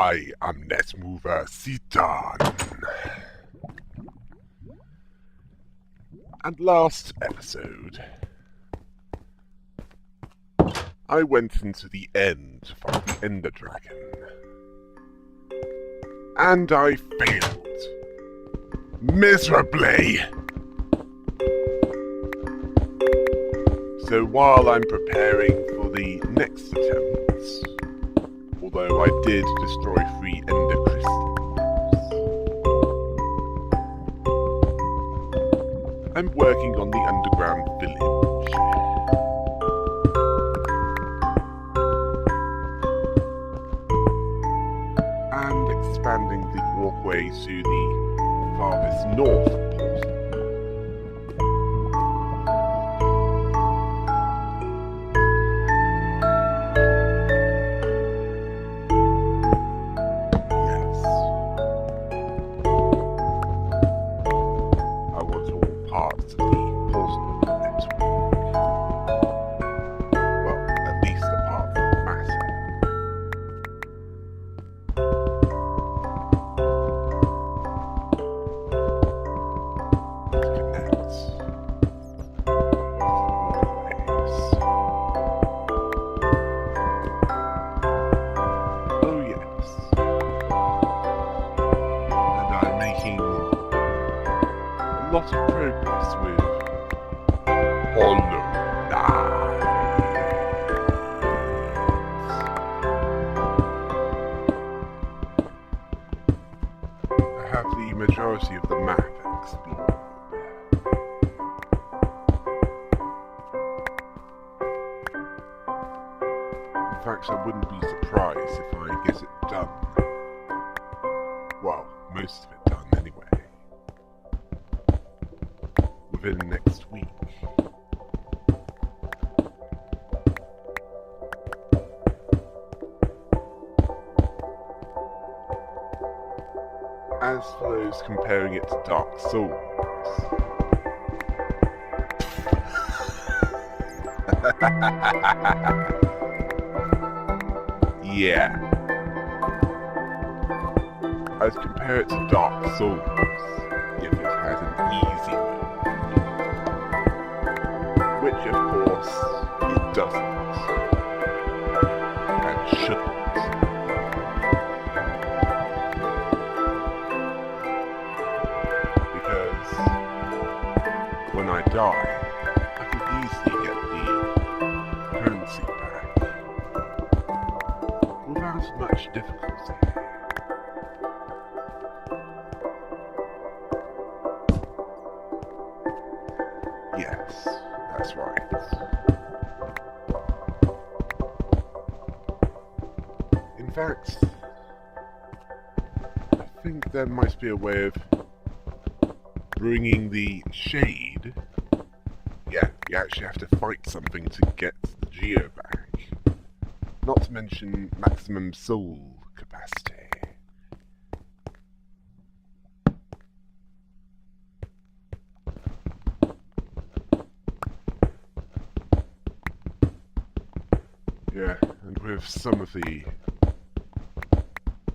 I am NetMoverSitan. And last episode, I went into the end to fight the Ender Dragon. And I failed. Miserably! So while I'm preparing for the next attempts, although I did destroy 3 Ender crystals, I'm working on the underground village. And expanding the walkway to the farthest north portal. Yes. I want all parts of the portal network. Well, at least the parts that matter. A lot of progress with Hollow Knight. I have the majority of the map explored. In fact, I wouldn't be surprised if I get it done. Well, most of it done anyway. Within next week. As for those comparing it to Dark Souls, yeah, I'd compare it to Dark Souls if it had an easy mode. Which, of course, it doesn't. And shouldn't. Because when I die, I can easily get the currency back without much difficulty. Yes. That's right. In fact, I think there might be a way of bringing the shade. Yeah, you actually have to fight something to get the geo back. Not to mention maximum soul capacity. Yeah, and with some of the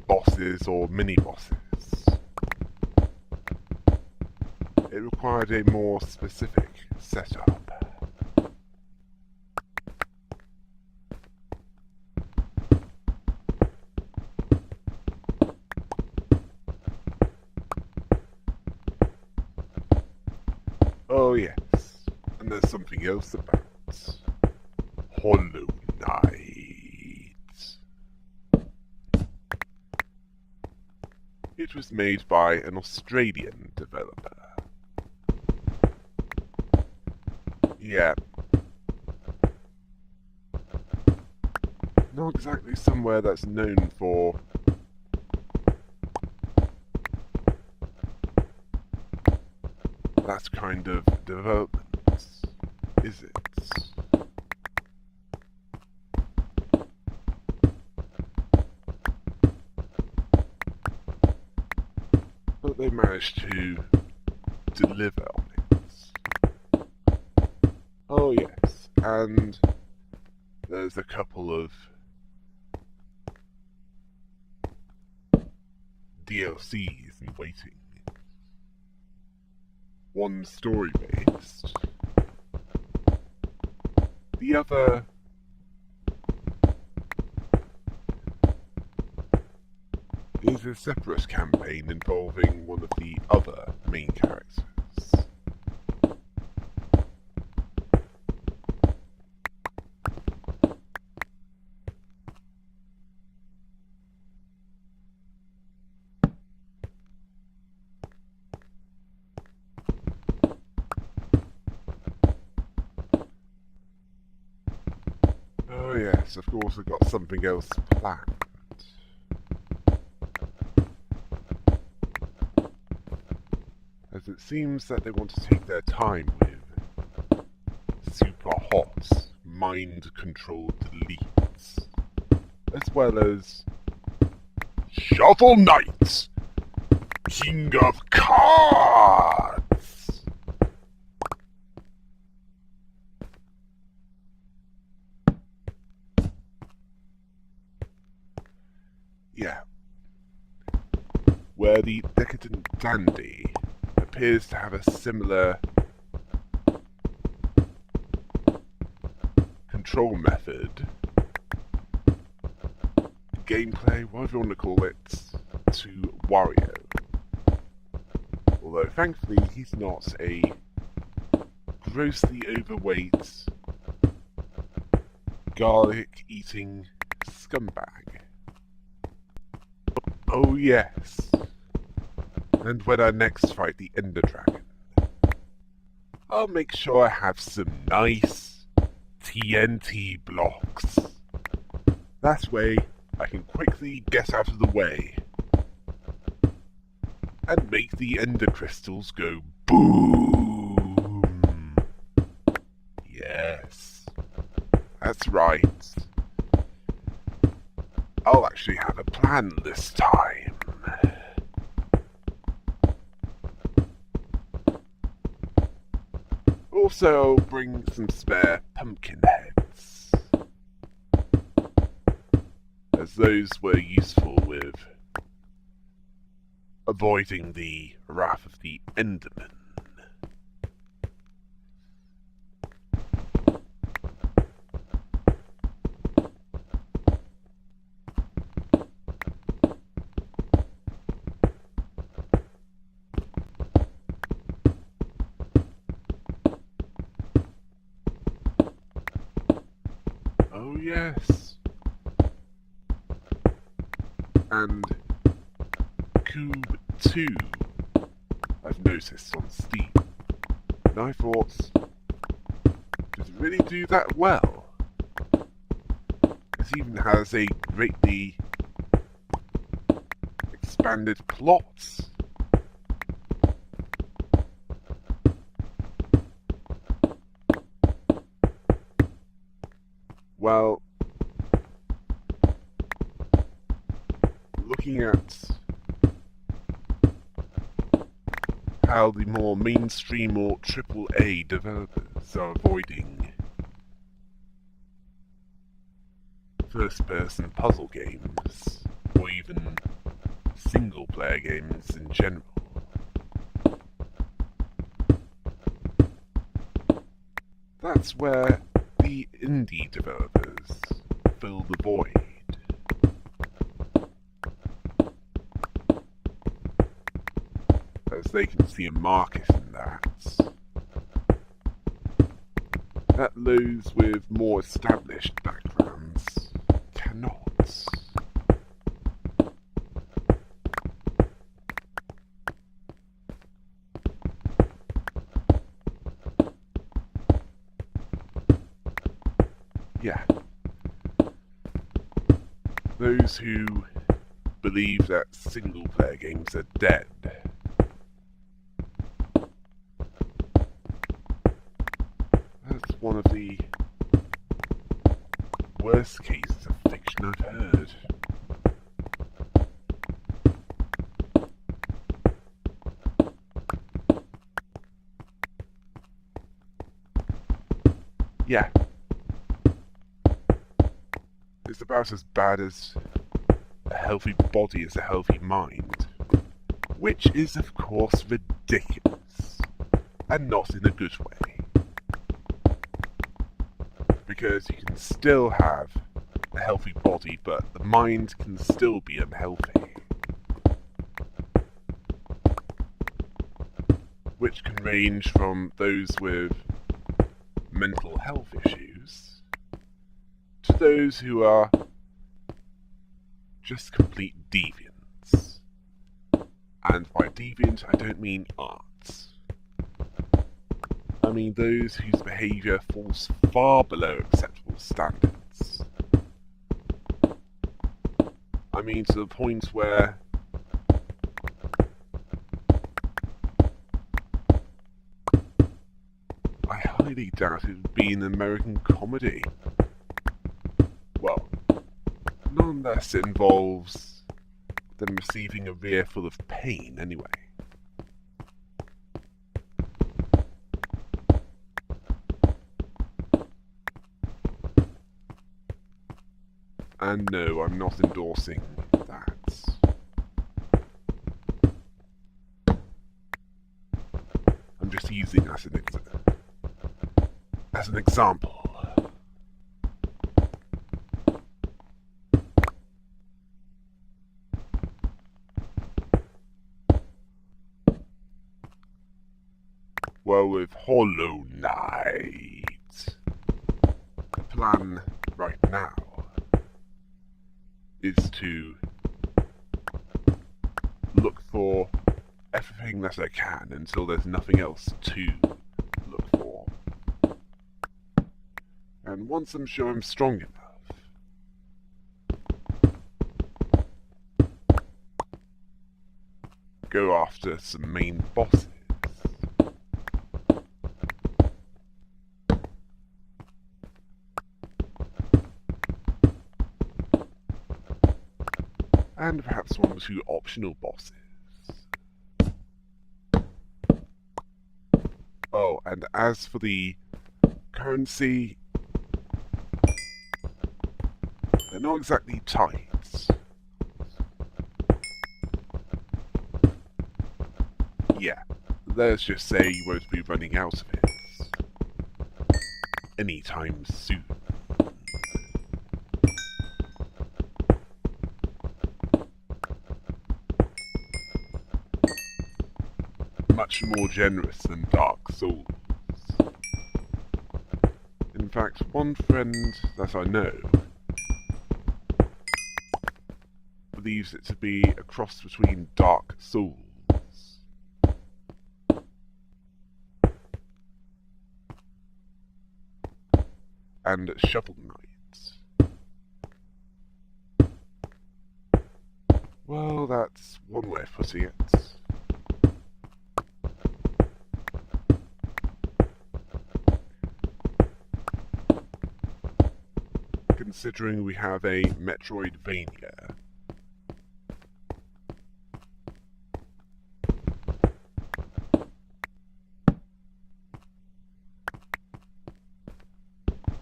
bosses or mini-bosses, it required a more specific setup. Oh yes, and there's something else about Hollow Knight. It was made by an Australian developer. Yeah. Not exactly somewhere that's known for that kind of development, is it? But they managed to deliver on it. Oh yes, and there's a couple of DLCs in waiting. One story-based, the other is a separate campaign involving one of the other main characters. Oh yes, of course I've got something else planned. As it seems that they want to take their time with super hot, mind-controlled deletes, as well as Shovel Knight, King of Cards! Yeah. Where the decadent dandy appears to have a similar control method, gameplay, whatever you want to call it, to Wario. Although thankfully he's not a grossly overweight, garlic-eating scumbag. Oh yes. And when I next fight the Ender Dragon, I'll make sure I have some nice TNT blocks. That way, I can quickly get out of the way and make the Ender Crystals go boom. Yes, that's right. I'll actually have a plan this time. Also, I'll bring some spare pumpkin heads, as those were useful with avoiding the wrath of the Enderman. Oh yes. And Cube 2, I've noticed on Steam. And I thought, does it really do that well? It even has a greatly expanded plot. Well, looking at how the more mainstream or AAA developers are avoiding first-person puzzle games, or even single-player games in general, that's where the indie developers fill the void. As they can see a market in that. That those with more established backgrounds cannot. Yeah. Those who believe that single-player games are dead. That's one of the worst cases of fiction I've heard. Yeah. It's about as bad as a healthy body is a healthy mind. which is of course ridiculous, and not in a good way, because you can still have a healthy body, but the mind can still be unhealthy, which can range from those with mental health issues to those who are just complete deviants. And by deviant, I don't mean arts. I mean those whose behaviour falls far below acceptable standards. I mean to the point where I highly doubt it would be an American comedy. Well, none unless it involves them receiving a rear full of pain anyway. And no, I'm not endorsing that. I'm just using as an example. Well, with Hollow Knight, the plan right now is to look for everything that I can until there's nothing else to look for. And once I'm sure I'm strong enough, go after some main bosses. And perhaps one or two optional bosses. Oh, and as for the currency, they're not exactly tight. Yeah, let's just say you won't be running out of it anytime soon. Much more generous than Dark Souls. In fact, one friend that I know believes it to be a cross between Dark Souls and Shovel Knight. Well, that's one way of putting it. Considering we have a Metroidvania.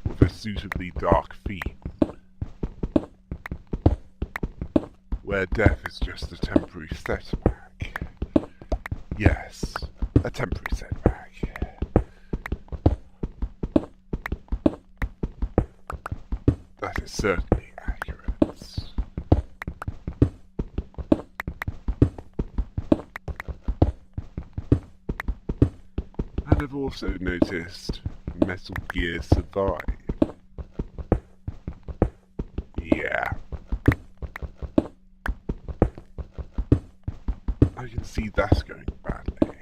With a suitably dark theme, where death is just a temporary setback. Yes, a temporary setback. That is certainly accurate. And I've also noticed Metal Gear Survive. Yeah. I can see that's going badly.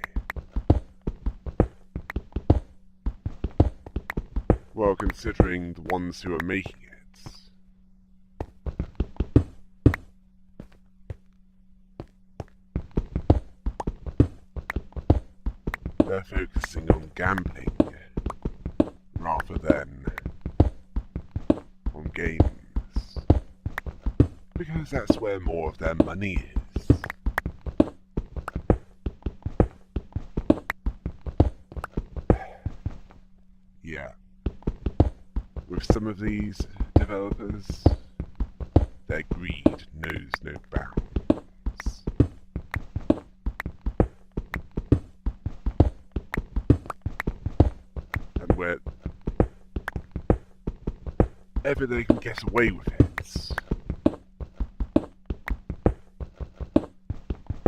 Well, considering the ones who are making it, they're focusing on gambling rather than on games, because that's where more of their money is. Yeah. With some of these developers, their greed knows no bounds. wherever they can get away with it,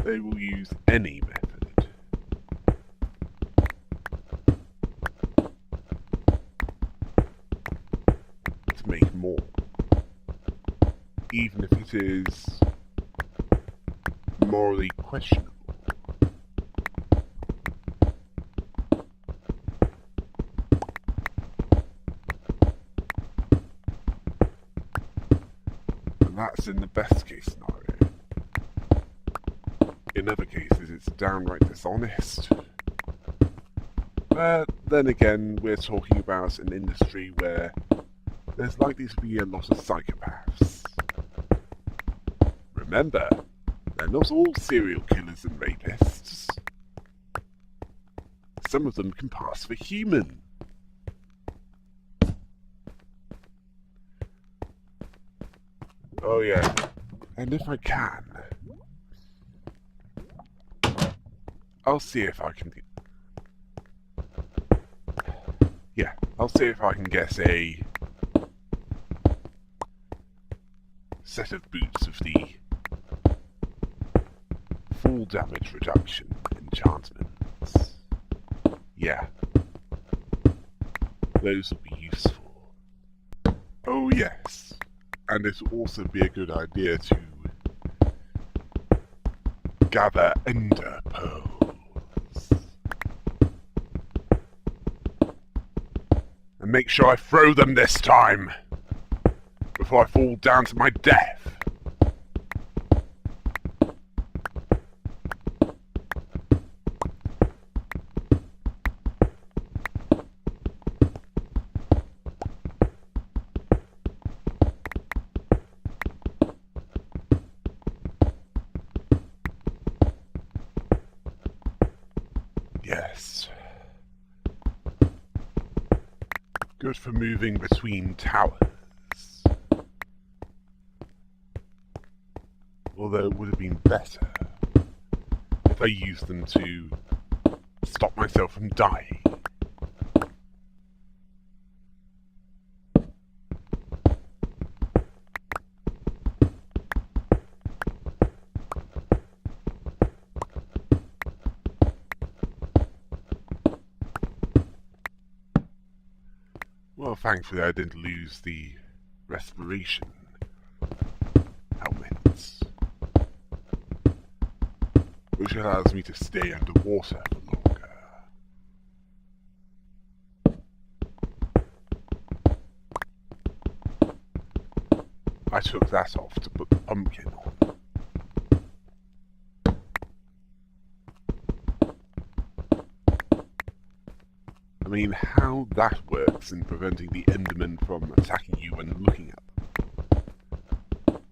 they will use any method. To make more. Even if it is morally questionable. And that's in the best case scenario. In other cases, it's downright dishonest. But then again, we're talking about an industry where there's likely to be a lot of psychopaths. Remember, they're not all serial killers and rapists. Some of them can pass for human. Oh yeah, and if I can, I'll see if I can... Yeah, I'll see if I can get a set of boots of the full damage reduction enchantments. Yeah, those will be useful. Oh yes, and it will also be a good idea to gather ender pearls. And make sure I throw them this time, before I fall down to my death. Yes. Good for moving between towers. Although it would have been better if I used them to stop myself from dying. Well, thankfully I didn't lose the respiration helmets, which allows me to stay underwater for longer. I took that off to put the pumpkin on. I mean, how that works in preventing the Endermen from attacking you when looking at them.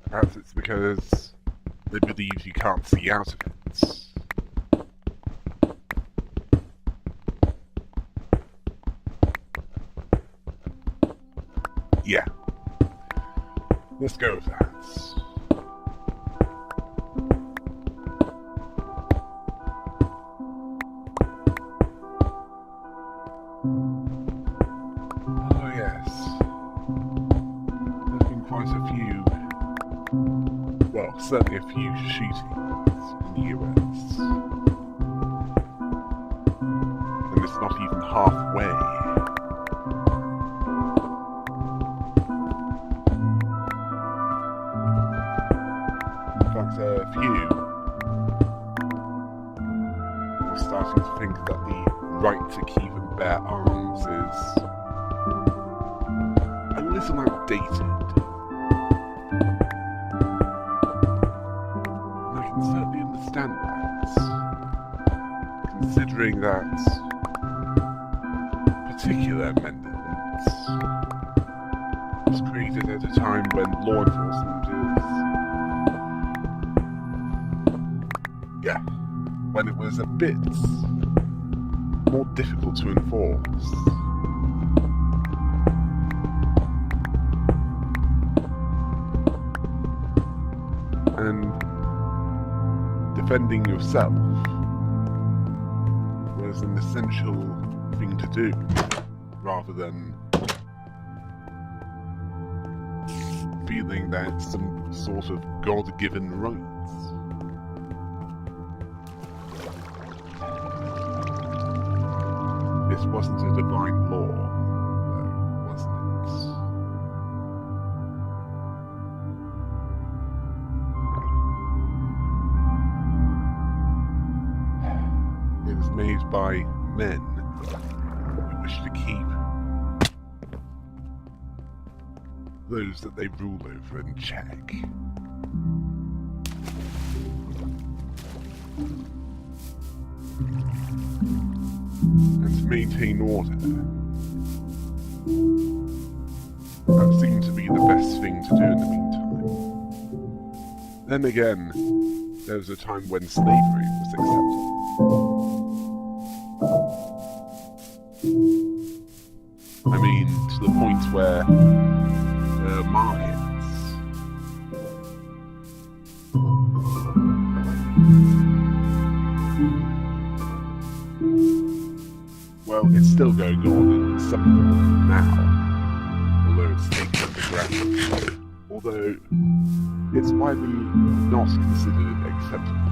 Perhaps it's because they believe you can't see out of it. Yeah. Let's go with that. Oh yes. There's been quite a few, well, certainly a few shootings in the US. And it's not even halfway. A few are starting to think that the right to keep and bear arms is a little outdated. And I can certainly understand that, considering that particular amendment was created at a time when law enforcement when it was a bit more difficult to enforce. And defending yourself was an essential thing to do. rather than feeling that it's some sort of God-given rights. This wasn't a divine law, though, wasn't it? It was made by men who wish to keep those that they rule over in check. And to maintain order. That seemed to be the best thing to do in the meantime. Then again, there was a time when slavery was acceptable. I mean, to the point where markets well, it's still going on in some form now, although it's taken underground. Although it's widely not considered acceptable.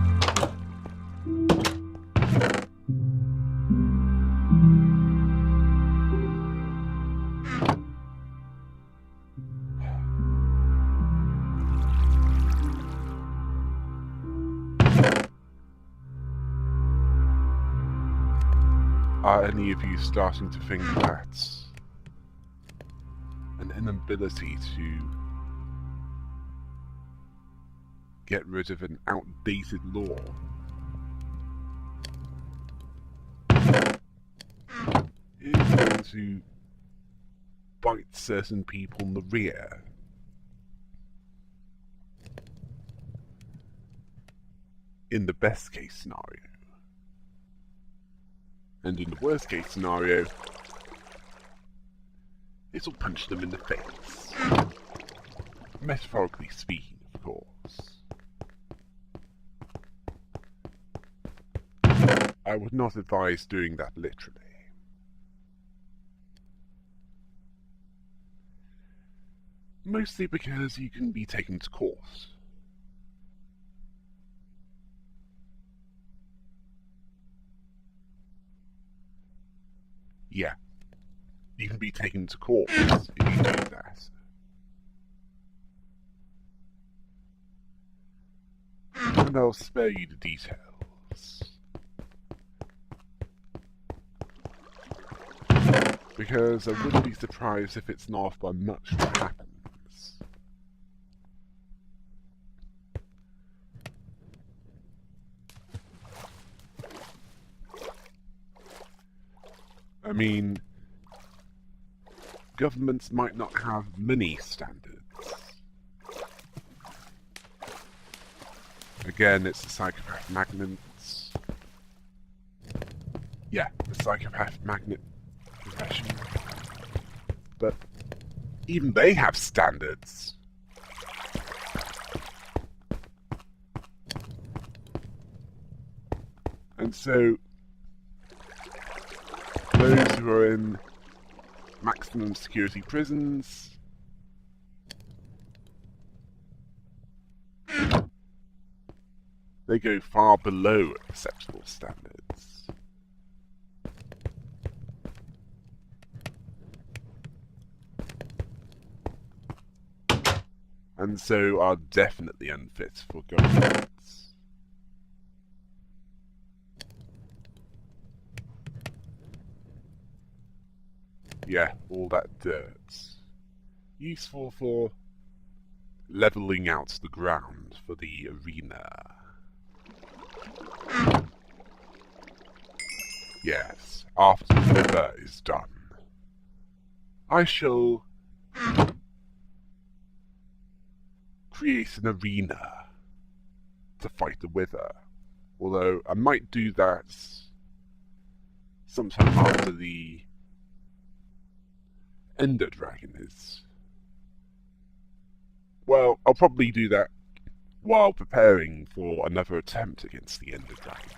Are any of you starting to think that an inability to get rid of an outdated law is going to bite certain people in the rear? In the best case scenario. And in the worst case scenario, it'll punch them in the face. Metaphorically speaking, of course. I would not advise doing that literally. Mostly because you can be taken to court. Yeah, you can be taken to court if you do that. And I'll spare you the details. Because I wouldn't be surprised if it's not by much what happens. I mean, governments might not have many standards. Again, it's the psychopath magnets. Yeah, the psychopath magnet profession. But even they have standards. And so those who are in maximum security prisons they go far below acceptable standards. And so are definitely unfit for governments. Yeah, all that dirt. Useful for levelling out the ground for the arena. Yes, after the river is done, I shall create an arena to fight the wither. Although I might do that sometime after the Ender Dragon is. Well, I'll probably do that while preparing for another attempt against the Ender Dragon.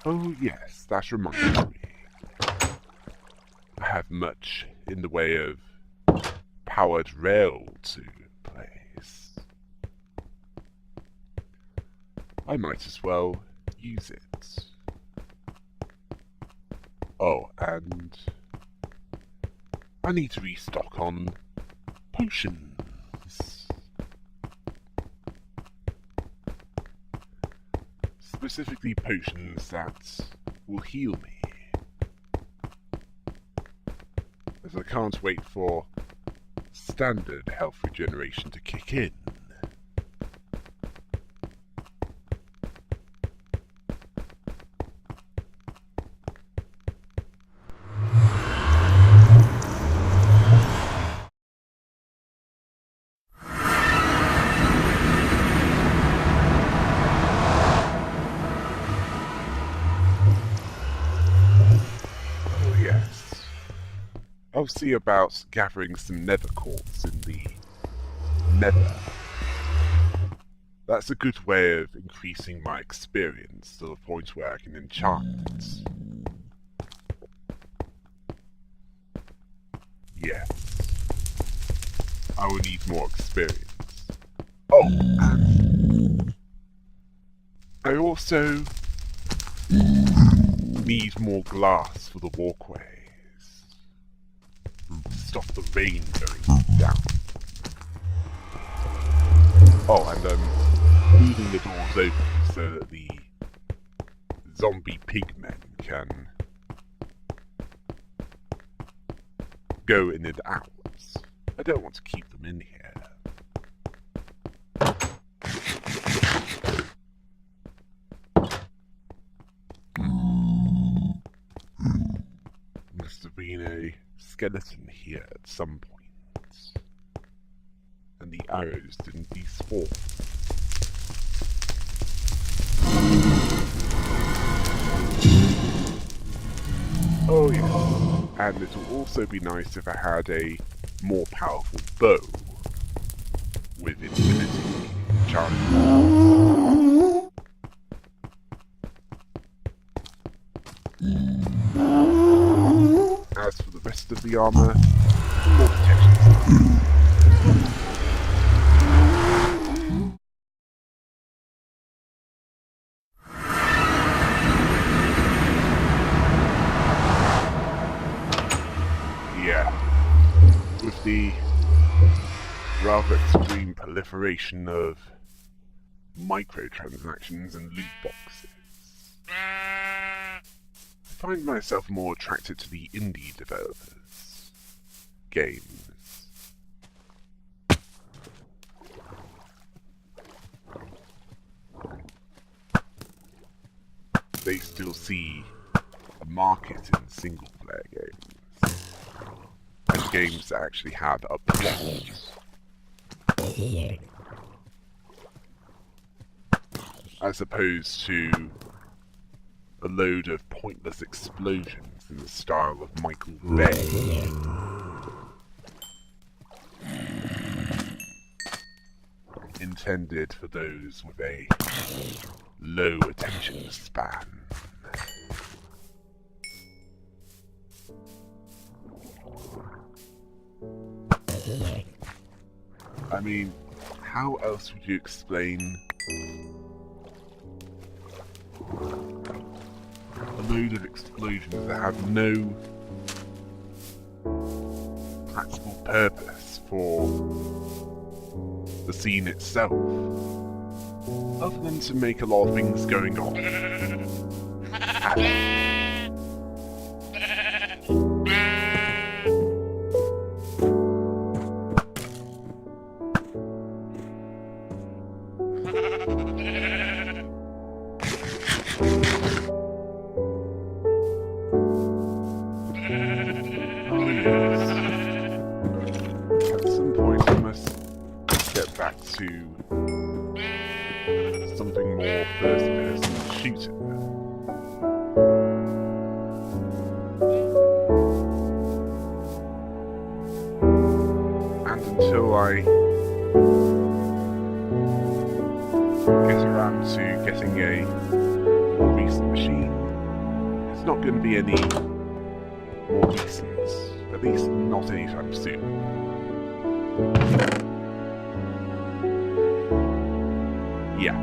Oh yes, that reminds me. I have much in the way of powered rail to place. I might as well use it. Oh, and I need to restock on potions. Specifically potions that will heal me. As I can't wait for standard health regeneration to kick in. Oh yes. I'll see about gathering some nether quartz in the nether. That's a good way of increasing my experience to the point where I can enchant. Yes. I will need more experience. Oh, and I also need more glass for the walkways. Stop the rain going down. Oh, and I'm leaving the doors open so that the zombie pigmen can go in and out. I don't want to keep them in here. Must have been a skeleton here at some point. And the arrows didn't despawn. Oh yeah. And it would also be nice if I had a more powerful bow with infinity charges. As for the rest of the armor, more protection stuff. Yeah, with the rather extreme proliferation of microtransactions and loot boxes, I find myself more attracted to the indie developers' games. They still see a market in single-player games, and games that actually have a plot. As opposed to a load of pointless explosions in the style of Michael Bay. Intended for those with a low attention span. I mean, how else would you explain a load of explosions that have no practical purpose for the scene itself, other than to make a lot of things going on happen? To something more first-person shooting. And until I get around to getting a more recent machine, there's not going to be any more decent. At least not anytime soon. Yeah.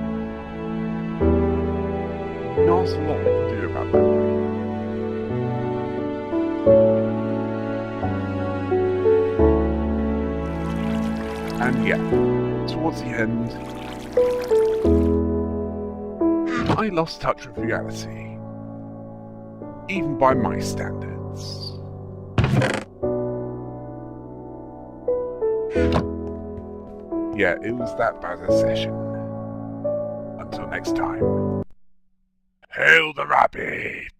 Not a lot I can do about that. And yeah, towards the end, I lost touch with reality. Even by my standards. Yeah, it was that bad a session. Until next time. Hail the rabbit!